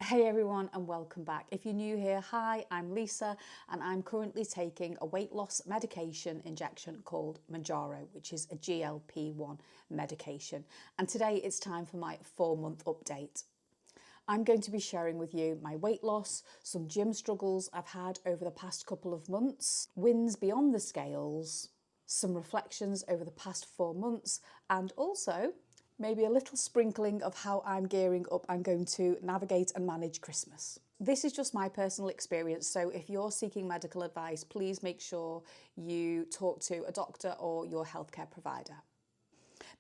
Hey everyone and welcome back. If you're new here, hi, I'm Lisa and I'm currently taking a weight loss medication injection called Mounjaro, which is a GLP-1 medication. And today it's time for my 4-month update. I'm going to be sharing with you my weight loss, some gym struggles I've had over the past couple of months, wins beyond the scales, some reflections over the past 4 months, and also maybe a little sprinkling of how I'm gearing up and going to navigate and manage Christmas. This is just my personal experience, so if you're seeking medical advice, please make sure you talk to a doctor or your healthcare provider.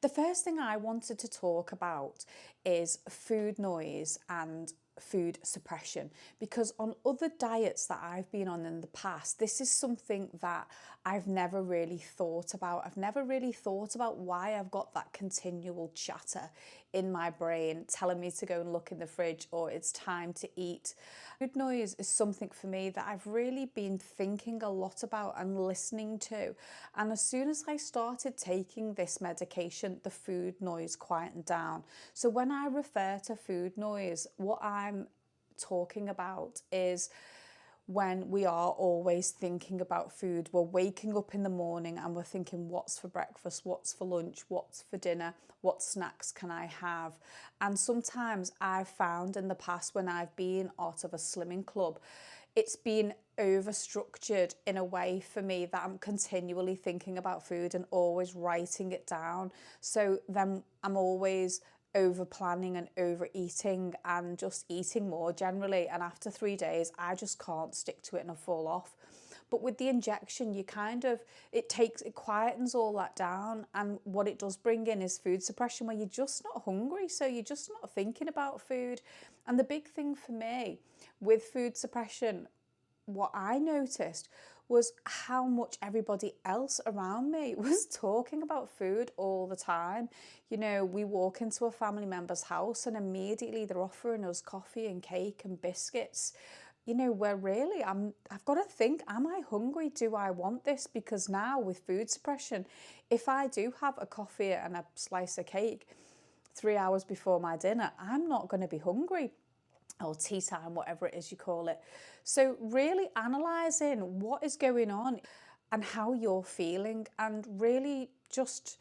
The first thing I wanted to talk about is food noise and food suppression, because on other diets that I've been on in the past, this is something that I've never really thought about. I've never really thought about why I've got that continual chatter in my brain telling me to go and look in the fridge or it's time to eat. Food noise is something for me that I've really been thinking a lot about and listening to. And as soon as I started taking this medication, the food noise quietened down. So when I refer to food noise, what I'm talking about is when we are always thinking about food. We're waking up in the morning and we're thinking, what's for breakfast, what's for lunch, what's for dinner, what snacks can I have? And sometimes I've found in the past when I've been out of a slimming club, it's been over-structured in a way for me that I'm continually thinking about food and always writing it down. So then I'm always over planning and overeating and just eating more generally, and after 3 days I just can't stick to it and I fall off. But with the injection, you kind of, it quietens all that down, and what it does bring in is food suppression, where you're just not hungry, so you're just not thinking about food. And the big thing for me with food suppression, what I noticed was how much everybody else around me was talking about food all the time. You know, we walk into a family member's house and immediately they're offering us coffee and cake and biscuits. You know, where really I've got to think, am I hungry? Do I want this? Because now with food suppression, if I do have a coffee and a slice of cake 3 hours before my dinner, I'm not going to be hungry. Or tea time, whatever it is you call it. So really analysing what is going on and how you're feeling, and really just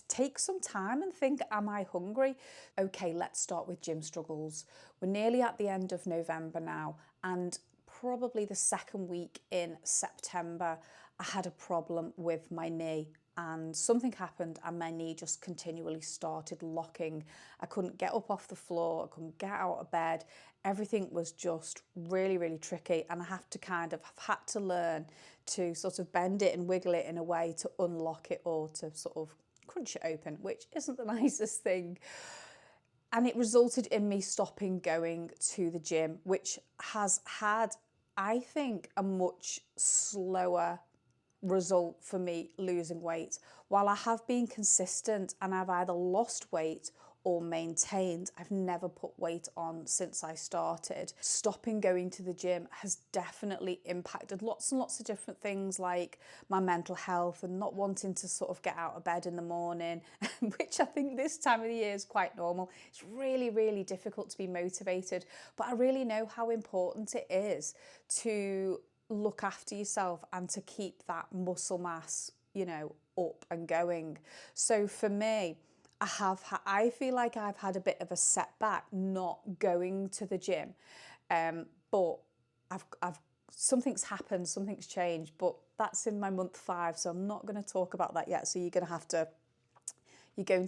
take some time and think, am I hungry? Okay, let's start with gym struggles. We're nearly at the end of November now, and probably the second week in September, I had a problem with my knee. And something happened and my knee just continually started locking. I couldn't get up off the floor, I couldn't get out of bed. Everything was just really, really tricky, and I have had to learn to sort of bend it and wiggle it in a way to unlock it or to sort of crunch it open, which isn't the nicest thing. And it resulted in me stopping going to the gym, which has had, I think, a much slower result for me losing weight. While I have been consistent and I've either lost weight or maintained, I've never put weight on since I started. Stopping going to the gym has definitely impacted lots and lots of different things, like my mental health and not wanting to sort of get out of bed in the morning, which I think this time of the year is quite normal. It's really, really difficult to be motivated, but I really know how important it is to look after yourself and to keep that muscle mass, you know, up and going. So for me, I feel like I've had a bit of a setback not going to the gym, but I've something's happened, something's changed, but that's in my month 5, so I'm not going to talk about that yet. So you're going to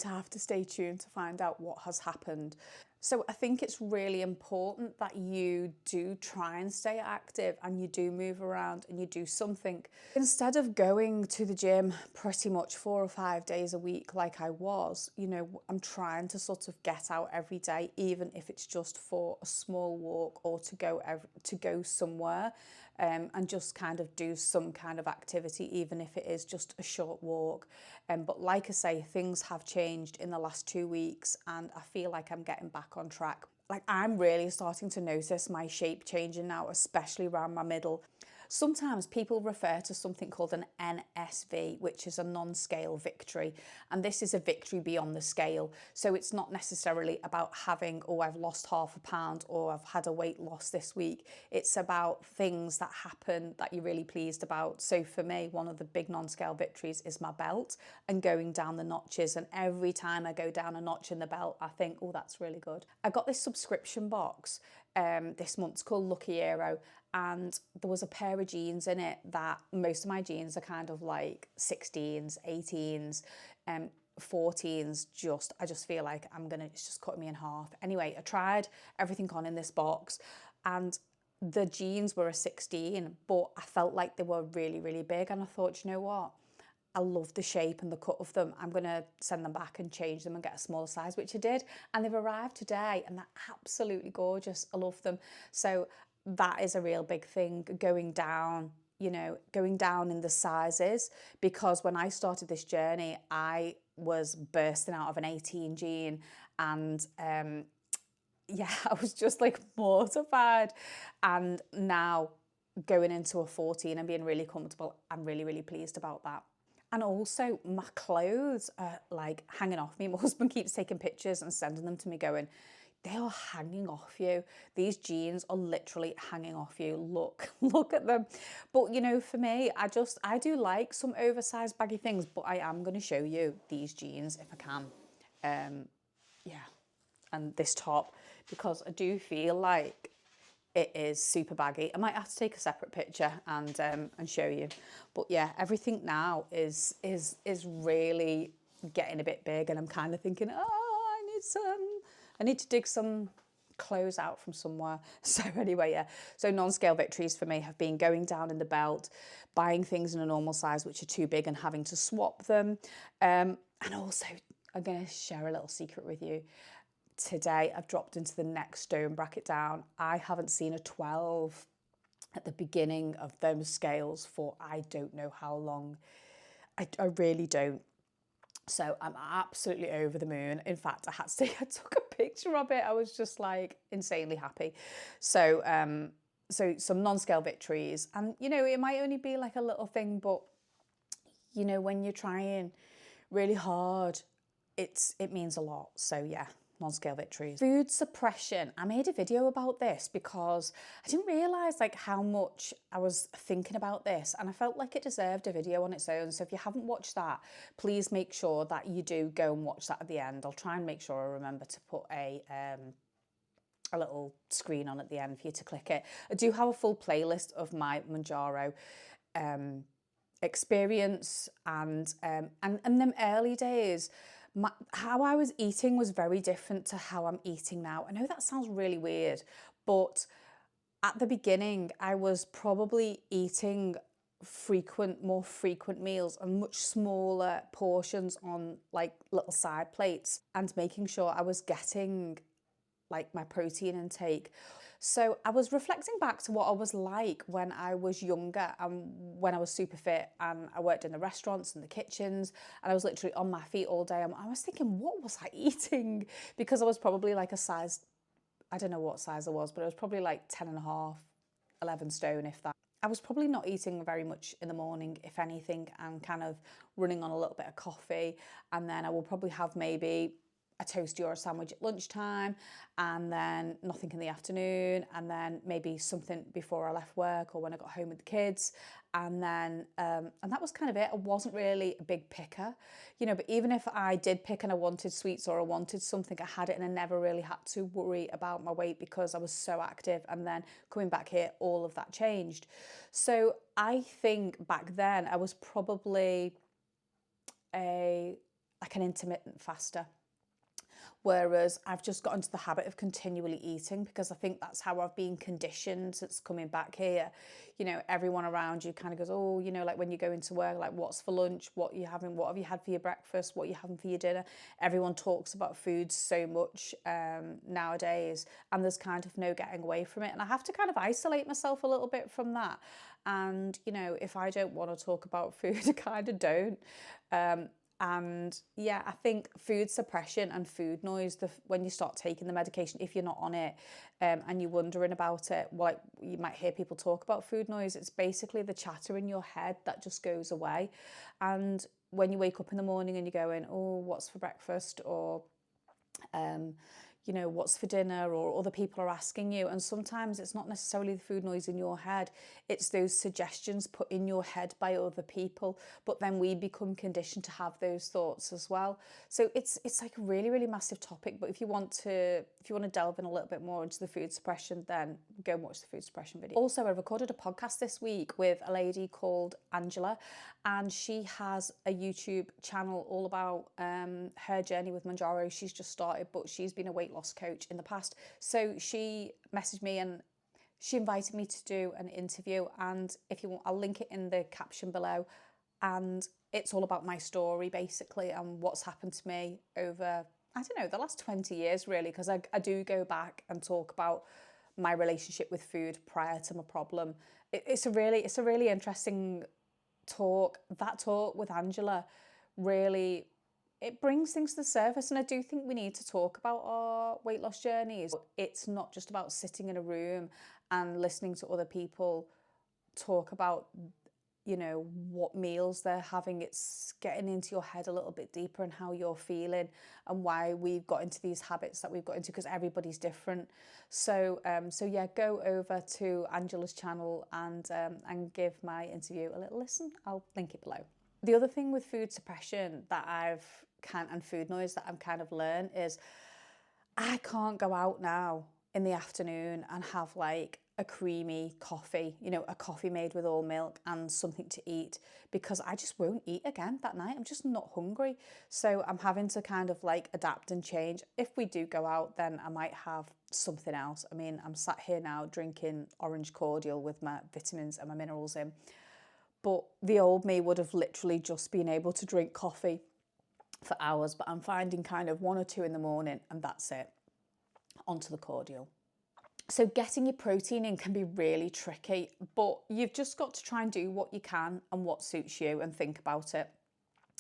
have to stay tuned to find out what has happened. So I think it's really important that you do try and stay active and you do move around and you do something. Instead of going to the gym pretty much 4 or 5 days a week like I was, you know, I'm trying to sort of get out every day, even if it's just for a small walk or to go somewhere, and just kind of do some kind of activity, even if it is just a short walk. But like I say, things have changed in the last 2 weeks and I feel like I'm getting back on track. Like, I'm really starting to notice my shape changing now, especially around my middle. Sometimes people refer to something called an NSV, which is a non-scale victory. And this is a victory beyond the scale. So it's not necessarily about having, oh, I've lost half a pound or I've had a weight loss this week. It's about things that happen that you're really pleased about. So for me, one of the big non-scale victories is my belt and going down the notches. And every time I go down a notch in the belt, I think, oh, that's really good. I got this subscription box this month. It's called Lucky Hero, and there was a pair of jeans in it that most of my jeans are kind of like 16s, 18s, 14s. I just feel like it's just cutting me in half. Anyway, I tried everything on in this box, and the jeans were a 16, but I felt like they were really, really big, and I thought, you know what? I love the shape and the cut of them. I'm going to send them back and change them and get a smaller size, which I did. And they've arrived today and they're absolutely gorgeous. I love them. So that is a real big thing, going down in the sizes, because when I started this journey, I was bursting out of an 18 jean and yeah, I was just like mortified. And now going into a 14 and being really comfortable, I'm really, really pleased about that. And also my clothes are like hanging off me. My husband keeps taking pictures and sending them to me going, they are hanging off you. These jeans are literally hanging off you. Look at them. But you know, for me, I do like some oversized baggy things, but I am going to show you these jeans if I can. Yeah. And this top, because I do feel like it is super baggy. I might have to take a separate picture and show you. But yeah, everything now is really getting a bit big, and I'm kind of thinking, oh, I need to dig some clothes out from somewhere. So anyway, yeah. So non-scale victories for me have been going down in the belt, buying things in a normal size which are too big and having to swap them. And also, I'm going to share a little secret with you. Today I've dropped into the next stone bracket down. I haven't seen a 12 at the beginning of those scales for I don't know how long. I really don't. So I'm absolutely over the moon. In fact, I took a picture of it. I was just like insanely happy. So so some non-scale victories, and you know, it might only be like a little thing, but you know, when you're trying really hard, it means a lot. So yeah, non-scale victories. Food suppression. I made a video about this because I didn't realise like how much I was thinking about this, and I felt like it deserved a video on its own. So if you haven't watched that, please make sure that you do go and watch that at the end. I'll try and make sure I remember to put a little screen on at the end for you to click it. I do have a full playlist of my Mounjaro experience, and in them early days, how I was eating was very different to how I'm eating now. I know that sounds really weird, but at the beginning, I was probably eating more frequent meals and much smaller portions on like little side plates, and making sure I was getting like my protein intake. So I was reflecting back to what I was like when I was younger and when I was super fit, and I worked in the restaurants and the kitchens, and I was literally on my feet all day. I was thinking, what was I eating? Because I was probably like a size, I don't know what size I was, but I was probably like 10 and a half, 11 stone, if that. I was probably not eating very much in the morning, if anything, and kind of running on a little bit of coffee. And then I will probably have maybe a toastie or a sandwich at lunchtime, and then nothing in the afternoon, and then maybe something before I left work or when I got home with the kids, and then and that was kind of it. I wasn't really a big picker, you know, but even if I did pick and I wanted sweets or I wanted something, I had it, and I never really had to worry about my weight because I was so active. And then coming back here, all of that changed. So I think back then I was probably an intermittent faster. Whereas I've just got into the habit of continually eating, because I think that's how I've been conditioned since coming back here. You know, everyone around you kind of goes, oh, you know, like when you go into work, like what's for lunch, what are you having, what have you had for your breakfast, what are you having for your dinner? Everyone talks about food so much nowadays, and there's kind of no getting away from it. And I have to kind of isolate myself a little bit from that. And, you know, if I don't want to talk about food, I kind of don't. And yeah, I think food suppression and food noise, when you start taking the medication, if you're not on it, and you're wondering about it, well, like, you might hear people talk about food noise. It's basically the chatter in your head that just goes away. And when you wake up in the morning and you're going, oh, what's for breakfast? Or you know, what's for dinner, or other people are asking you. And sometimes it's not necessarily the food noise in your head, it's those suggestions put in your head by other people. But then we become conditioned to have those thoughts as well. So it's like a really, really massive topic. But if you want to delve in a little bit more into the food suppression, then go and watch the food suppression video. Also, I recorded a podcast this week with a lady called Angela, and she has a YouTube channel all about her journey with Mounjaro. She's just started, but she's been a weight loss coach in the past. So she messaged me and she invited me to do an interview, and if you want, I'll link it in the caption below. And it's all about my story basically, and what's happened to me over, I don't know, the last 20 years really, because I do go back and talk about my relationship with food prior to my problem. It's a really interesting talk. That talk with Angela really, it brings things to the surface, and I do think we need to talk about our weight loss journeys. It's not just about sitting in a room and listening to other people talk about, you know, what meals they're having. It's getting into your head a little bit deeper and how you're feeling and why we've got into these habits that we've got into, because everybody's different. So yeah, go over to Angela's channel and give my interview a little listen. I'll link it below. The other thing with food suppression that and food noise that I've kind of learned is I can't go out now in the afternoon and have like a creamy coffee, you know, a coffee made with all milk and something to eat, because I just won't eat again that night. I'm just not hungry. So I'm having to kind of like adapt and change. If we do go out, then I might have something else. I mean, I'm sat here now drinking orange cordial with my vitamins and my minerals in. But the old me would have literally just been able to drink coffee for hours, but I'm finding kind of 1 or 2 in the morning and that's it, onto the cordial. So getting your protein in can be really tricky, but you've just got to try and do what you can and what suits you and think about it.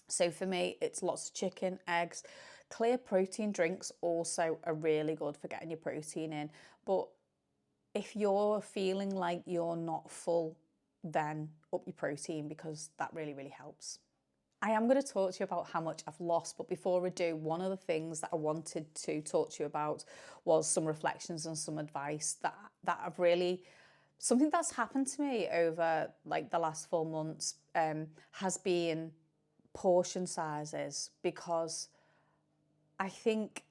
So for me, it's lots of chicken, eggs. Clear protein drinks also are really good for getting your protein in. But if you're feeling like you're not full, then up your protein, because that really, really helps. I am going to talk to you about how much I've lost, but before I do, one of the things that I wanted to talk to you about was some reflections and some advice that I've really, something that's happened to me over like the last 4 months has been portion sizes. Because I think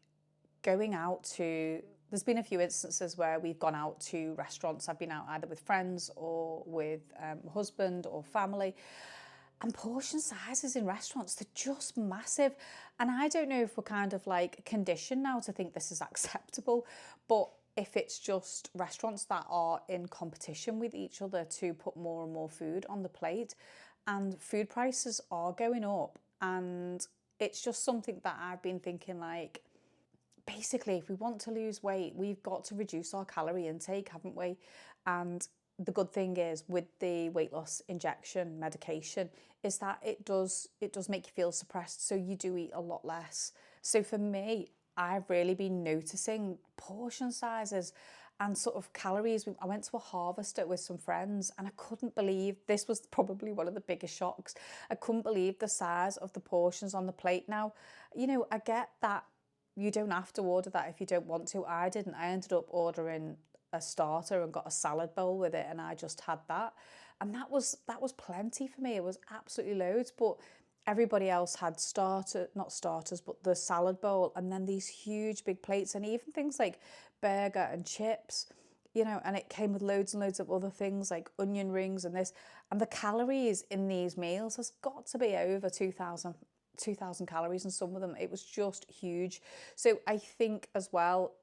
going out to, there's been a few instances where we've gone out to restaurants. I've been out either with friends or with my husband or family. And portion sizes in restaurants, they're just massive. And I don't know if we're kind of like conditioned now to think this is acceptable, but if it's just restaurants that are in competition with each other to put more and more food on the plate, and food prices are going up. And it's just something that I've been thinking, like, basically, if we want to lose weight, we've got to reduce our calorie intake, haven't we? And the good thing is with the weight loss injection medication is that it does make you feel suppressed, so you do eat a lot less. So for me, I've really been noticing portion sizes and sort of calories. I went to a harvester with some friends and I couldn't believe, this was probably one of the biggest shocks, I couldn't believe the size of the portions on the plate. Now, you know, I get that you don't have to order that if you don't want to. I didn't. I ended up ordering a starter and got a salad bowl with it, and I just had that, and that was plenty for me. It was absolutely loads. But everybody else had not starters, but the salad bowl, and then these huge big plates, and even things like burger and chips, you know, and it came with loads and loads of other things like onion rings and this, and the calories in these meals has got to be over 2,000 calories, and some of them, it was just huge. So I think as well,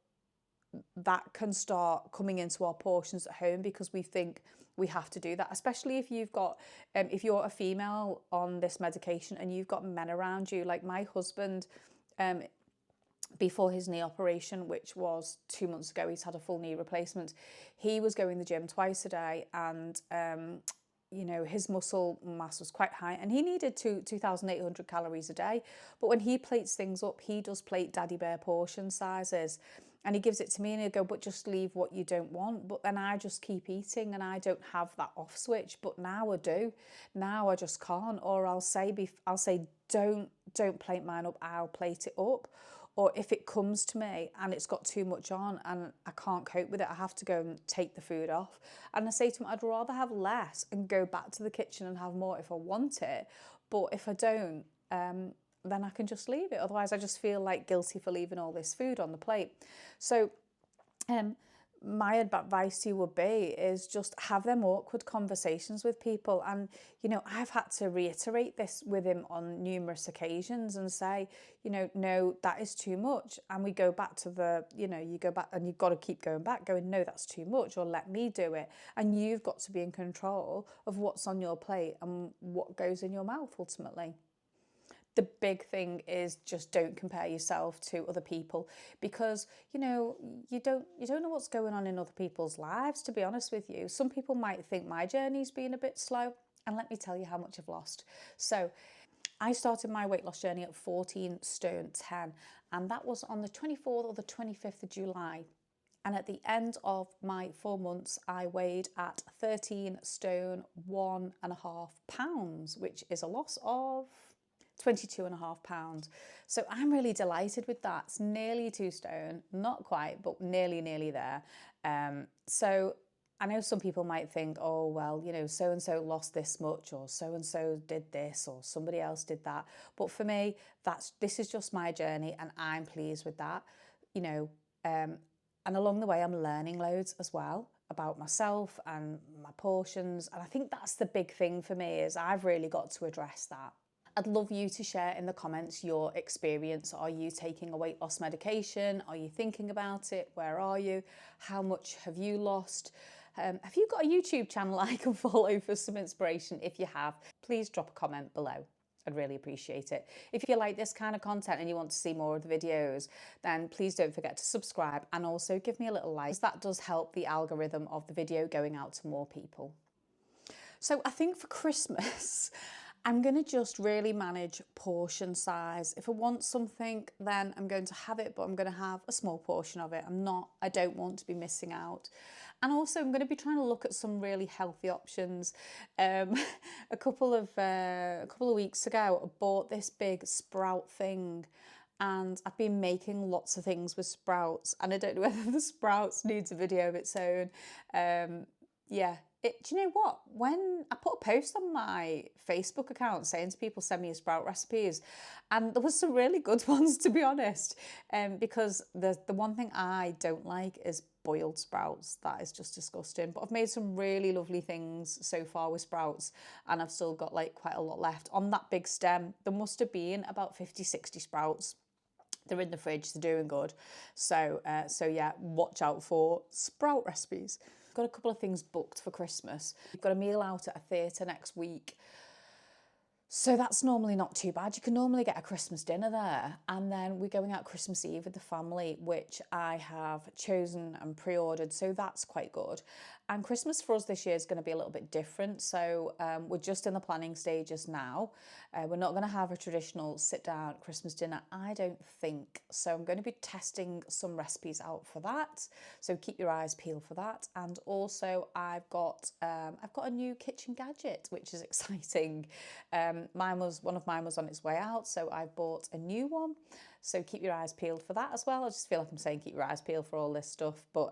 that can start coming into our portions at home, because we think we have to do that, especially if you've got if you're a female on this medication and you've got men around you. Like my husband, before his knee operation, which was 2 months ago, he's had a full knee replacement. He was going to the gym twice a day, and you know, his muscle mass was quite high and he needed 2,800 calories a day. But when he plates things up, he does plate daddy bear portion sizes. And he gives it to me and he'll go, but just leave what you don't want. But then I just keep eating and I don't have that off switch. But now I do. Now I just can't. Or I'll say, don't plate mine up. I'll plate it up. Or if it comes to me and it's got too much on and I can't cope with it, I have to go and take the food off. And I say to him, I'd rather have less and go back to the kitchen and have more if I want it. But if I don't, then I can just leave it. Otherwise, I just feel like guilty for leaving all this food on the plate. So my advice to you would be is just have them awkward conversations with people. And, you know, I've had to reiterate this with him on numerous occasions and say, you know, no, that is too much. And we go back to the, you know, you go back and you've got to keep going back, going, no, that's too much, or let me do it. And you've got to be in control of what's on your plate and what goes in your mouth ultimately. The big thing is just don't compare yourself to other people, because you know you don't know what's going on in other people's lives, to be honest with you. Some people might think my journey's been a bit slow, and let me tell you how much I've lost. So I started my weight loss journey at 14 stone 10, and that was on the 24th or the 25th of July. And at the end of my 4 months, I weighed at 13 stone 1.5 pounds, which is a loss of 22.5 pounds. So I'm really delighted with that. It's nearly 2 stone, not quite, but nearly there. So I know some people might think, oh, well, you know, so-and-so lost this much, or so-and-so did this, or somebody else did that. But for me, this is just my journey and I'm pleased with that, you know. And along the way, I'm learning loads as well about myself and my portions. And I think that's the big thing for me, is I've really got to address that. I'd love you to share in the comments your experience. Are you taking a weight loss medication? Are you thinking about it? Where are you? How much have you lost? Have you got a YouTube channel I can follow for some inspiration? If you have, please drop a comment below. I'd really appreciate it. If you like this kind of content and you want to see more of the videos, then please don't forget to subscribe and also give me a little like, because that does help the algorithm of the video going out to more people. So I think for Christmas, I'm going to just really manage portion size. If I want something, then I'm going to have it, but I'm going to have a small portion of it. I don't want to be missing out. And also I'm going to be trying to look at some really healthy options. A couple of weeks ago, I bought this big sprout thing, and I've been making lots of things with sprouts, and I don't know whether the sprouts needs a video of its own. Yeah. Do you know what? When I put a post on my Facebook account saying to people, send me your sprout recipes, and there was some really good ones, to be honest, because the one thing I don't like is boiled sprouts. That is just disgusting. But I've made some really lovely things so far with sprouts, and I've still got like quite a lot left. On that big stem, there must have been about 50-60 sprouts. They're in the fridge, they're doing good. So yeah, watch out for sprout recipes. Got a couple of things booked for Christmas. We've got a meal out at a theatre next week. So that's normally not too bad. You can normally get a Christmas dinner there. And then we're going out Christmas Eve with the family, which I have chosen and pre-ordered. So that's quite good. And Christmas for us this year is going to be a little bit different. So we're just in the planning stages now. We're not going to have a traditional sit-down Christmas dinner, I don't think. So I'm going to be testing some recipes out for that. So keep your eyes peeled for that. And also I've got a new kitchen gadget, which is exciting. One of mine was on its way out, so I bought a new one. So keep your eyes peeled for that as well. I just feel like I'm saying keep your eyes peeled for all this stuff, but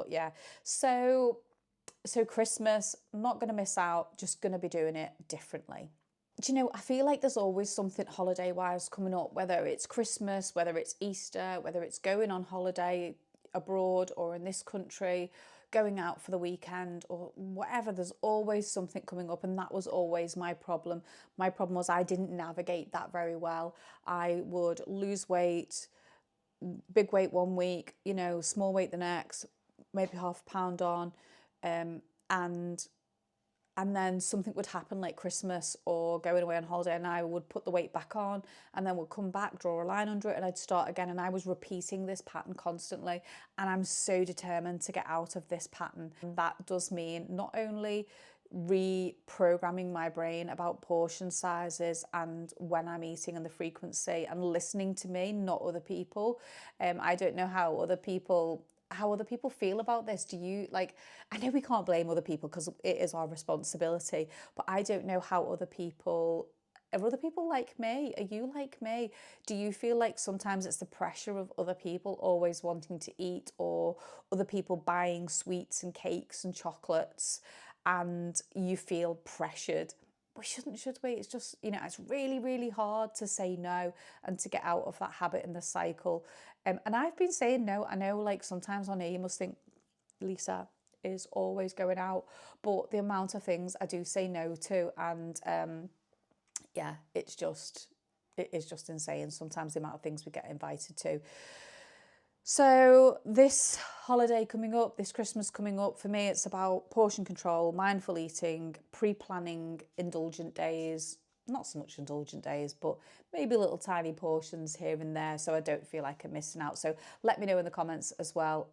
yeah. So Christmas, I'm not going to miss out, just going to be doing it differently. Do you know, I feel like there's always something holiday-wise coming up, whether it's Christmas, whether it's Easter, whether it's going on holiday abroad or in this country, going out for the weekend or whatever. There's always something coming up, and that was always my problem. My problem was I didn't navigate that very well. I would lose weight, big weight one week, you know, small weight the next, maybe half a pound on, and then something would happen like Christmas or going away on holiday, and I would put the weight back on and then would come back, draw a line under it, and I'd start again. And I was repeating this pattern constantly, and I'm so determined to get out of this pattern. And that does mean not only reprogramming my brain about portion sizes and when I'm eating and the frequency, and listening to me, not other people. I don't know how other people feel about this. Do you, like, I know we can't blame other people because it is our responsibility, but I don't know how other people, are other people like me? Are you like me? Do you feel like sometimes it's the pressure of other people always wanting to eat, or other people buying sweets and cakes and chocolates, and you feel pressured? We shouldn't, should we? It's just, you know, it's really, really hard to say no and to get out of that habit and the cycle. And I've been saying no. I know, like, sometimes on here you must think, Lisa is always going out, but the amount of things I do say no to, and yeah, it is just insane sometimes the amount of things we get invited to. So this holiday coming up, this Christmas coming up, for me, it's about portion control, mindful eating, pre-planning indulgent days, not so much indulgent days, but maybe little tiny portions here and there, so I don't feel like I'm missing out. So let me know in the comments as well.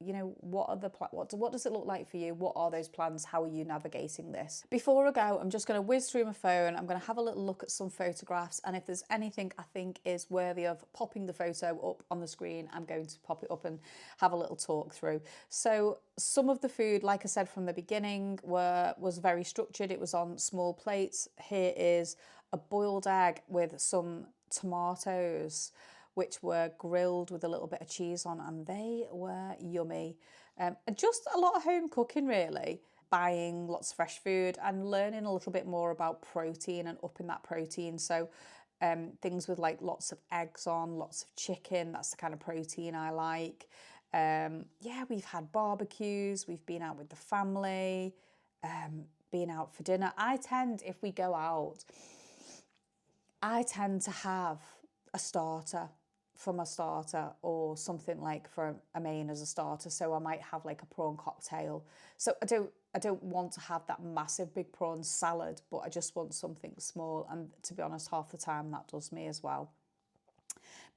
You know, what are the what does it look like for you? What are those plans? How are you navigating this? Before I go, I'm just going to whiz through my phone. I'm going to have a little look at some photographs, and if there's anything I think is worthy of popping the photo up on the screen, I'm going to pop it up and have a little talk through. So some of the food, like I said from the beginning, was very structured. It was on small plates. Here is a boiled egg with some tomatoes, which were grilled with a little bit of cheese on, and they were yummy. And just a lot of home cooking, really. Buying lots of fresh food and learning a little bit more about protein and upping that protein. So things with like lots of eggs on, lots of chicken, that's the kind of protein I like. Yeah, we've had barbecues, we've been out with the family, been out for dinner. If we go out, I tend to have a starter from a starter, or something like for a main as a starter. So I might have like a prawn cocktail. So I don't want to have that massive big prawn salad, but I just want something small. And to be honest, half the time that does me as well.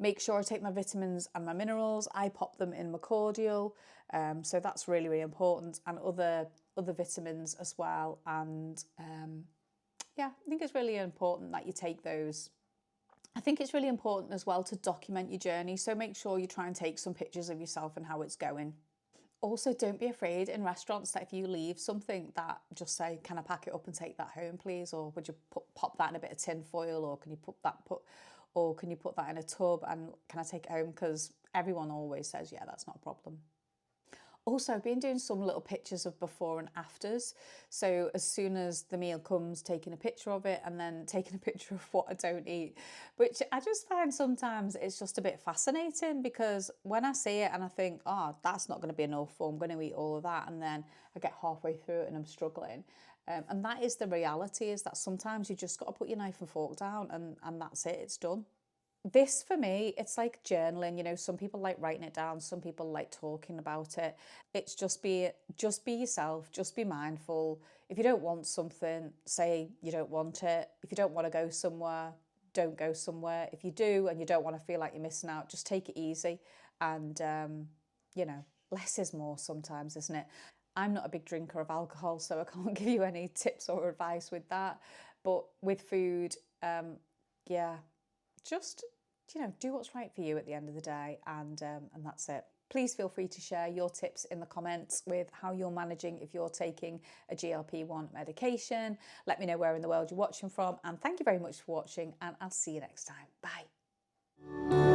Make sure I take my vitamins and my minerals. I pop them in my cordial. So that's really, really important, and other vitamins as well. And yeah, I think it's really important that you take those. I think it's really important as well to document your journey. So make sure you try and take some pictures of yourself and how it's going. Also, don't be afraid in restaurants that if you leave something, that just say, can I pack it up and take that home, please? Or would you pop that in a bit of tin foil, or can you put that in a tub, and can I take it home? Because everyone always says, yeah, that's not a problem. Also, I've been doing some little pictures of before and afters. So as soon as the meal comes, taking a picture of it, and then taking a picture of what I don't eat, which I just find sometimes it's just a bit fascinating, because when I see it and I think, oh, that's not going to be enough, or I'm going to eat all of that, and then I get halfway through it and I'm struggling. And that is the reality, is that sometimes you just got to put your knife and fork down, and that's it, it's done. This for me, it's like journaling. You know, some people like writing it down, some people like talking about it. It's just be yourself, just be mindful. If you don't want something, say you don't want it. If you don't want to go somewhere, don't go somewhere. If you do and you don't want to feel like you're missing out, just take it easy. And you know, less is more sometimes, isn't it? I'm not a big drinker of alcohol, so I can't give you any tips or advice with that. But with food, yeah, just, you know, do what's right for you at the end of the day, and that's it. Please feel free to share your tips in the comments with how you're managing if you're taking a GLP-1 medication. Let me know where in the world you're watching from, and thank you very much for watching, and I'll see you next time. Bye.